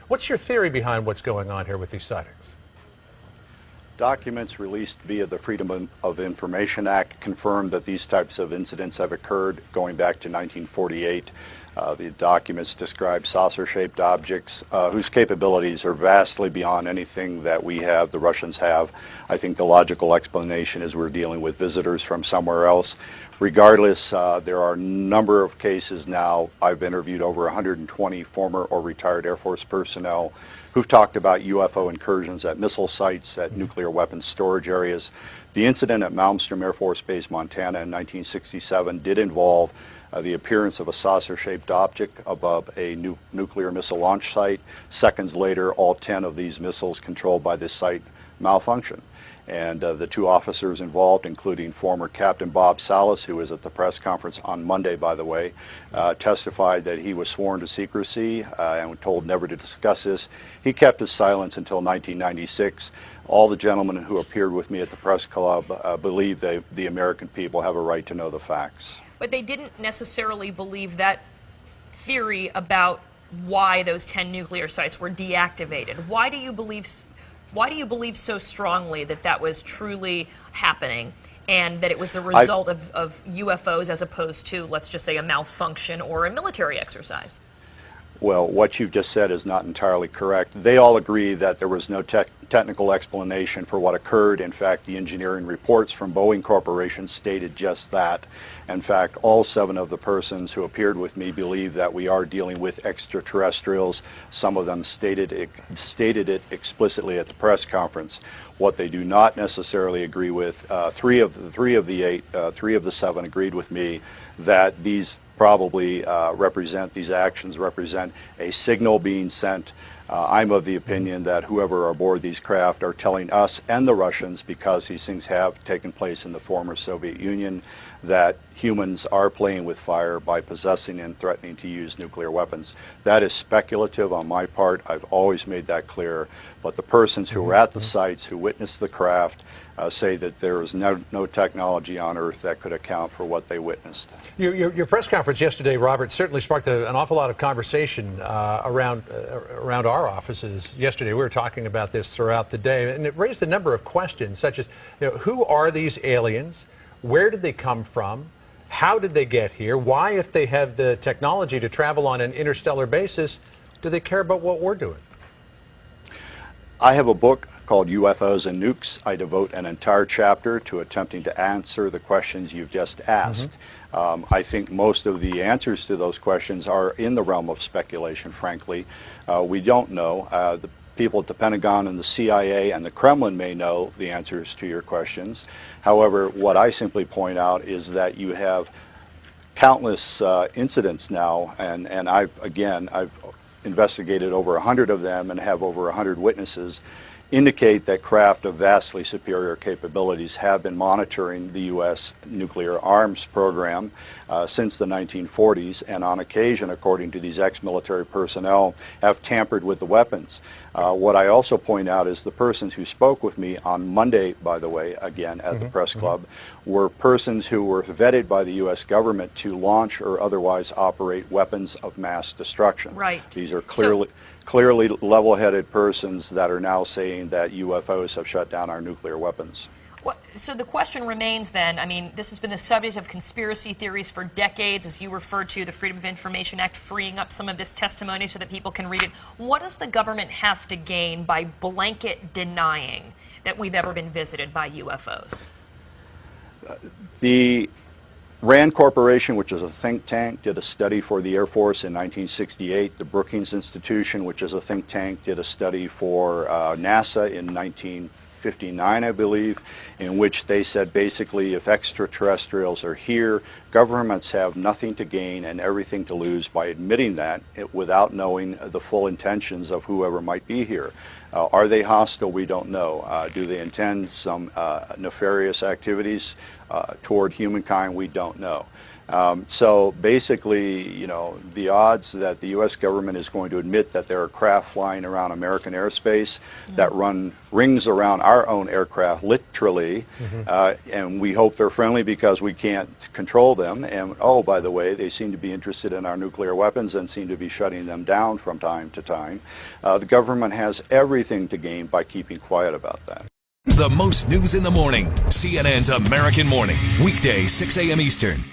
What's your theory behind what's going on here with these sightings? Documents released via the Freedom of Information Act confirm that these types of incidents have occurred going back to 1948. The documents describe saucer-shaped objects whose capabilities are vastly beyond anything that we have, the Russians have. I think the logical explanation is we're dealing with visitors from somewhere else. Regardless, there are a number of cases now. I've interviewed over 120 former or retired Air Force personnel who've talked about UFO incursions at missile sites, at nuclear weapons storage areas. The incident at Malmstrom Air Force Base, Montana in 1967 did involve the appearance of a saucer-shaped object above a nuclear missile launch site. Seconds later, all 10 of these missiles controlled by this site malfunctioned. And the two officers involved, including former Captain Bob Salas, who was at the press conference on Monday, by the way, testified that he was sworn to secrecy and told never to discuss this. He kept his silence until 1996. All the gentlemen who appeared with me at the press club believe the American people have a right to know the facts. But they didn't necessarily believe that theory about why those 10 nuclear sites were deactivated. Why do you believe so strongly that that was truly happening and that it was the result of UFOs as opposed to, let's just say, a malfunction or a military exercise? Well, what you've just said is not entirely correct. They all agree that there was no technical explanation for what occurred. In fact, the engineering reports from Boeing Corporation stated just that. In fact, all 7 of the persons who appeared with me believe that we are dealing with extraterrestrials. Some of them stated it explicitly at the press conference. What they do not necessarily agree with, three of the 7 agreed with me that these probably these actions represent a signal being sent. I'm of the opinion that whoever are aboard these craft are telling us and the Russians, because these things have taken place in the former Soviet Union, that humans are playing with fire by possessing and threatening to use nuclear weapons. That is speculative on my part. I've always made that clear. But the persons who were at the sites, who witnessed the craft, say that there is no technology on Earth that could account for what they witnessed. Your press conference yesterday, Robert, certainly sparked an awful lot of conversation around our offices yesterday. We were talking about this throughout the day, and it raised a number of questions, such as, who are these aliens? Where did they come from? How did they get here? Why, if they have the technology to travel on an interstellar basis, do they care about what we're doing? I have a book called UFOs and Nukes. I devote an entire chapter to attempting to answer the questions you've just asked. I think most of the answers to those questions are in the realm of speculation, frankly. We don't know. The people at the Pentagon and the CIA and the Kremlin may know the answers to your questions. However, what I simply point out is that you have countless incidents now, and I've investigated over 100 of them and have over 100 witnesses, indicate that craft of vastly superior capabilities have been monitoring the U.S. nuclear arms program since the 1940s, and on occasion, according to these ex-military personnel, have tampered with the weapons. What I also point out is the persons who spoke with me on Monday, by the way, again at the press club, were persons who were vetted by the U.S. government to launch or otherwise operate weapons of mass destruction. Right. These are clearly level-headed persons that are now saying that UFOs have shut down our nuclear weapons. Well, so the question remains then, I mean, this has been the subject of conspiracy theories for decades, as you referred to the Freedom of Information Act freeing up some of this testimony so that people can read it. What does the government have to gain by blanket denying that we've ever been visited by UFOs? The RAND Corporation, which is a think tank, did a study for the Air Force in 1968. The Brookings Institution, which is a think tank, did a study for NASA in 1959, I believe, in which they said basically if extraterrestrials are here, governments have nothing to gain and everything to lose by admitting that without knowing the full intentions of whoever might be here. Are they hostile? We don't know. Do they intend some nefarious activities toward humankind? We don't know. So basically, you know, the odds that the U.S. government is going to admit that there are craft flying around American airspace that run rings around our own aircraft, literally, and we hope they're friendly because we can't control them. And oh, by the way, they seem to be interested in our nuclear weapons and seem to be shutting them down from time to time. The government has everything to gain by keeping quiet about that. The most news in the morning. CNN's American Morning. Weekday, 6 a.m. Eastern.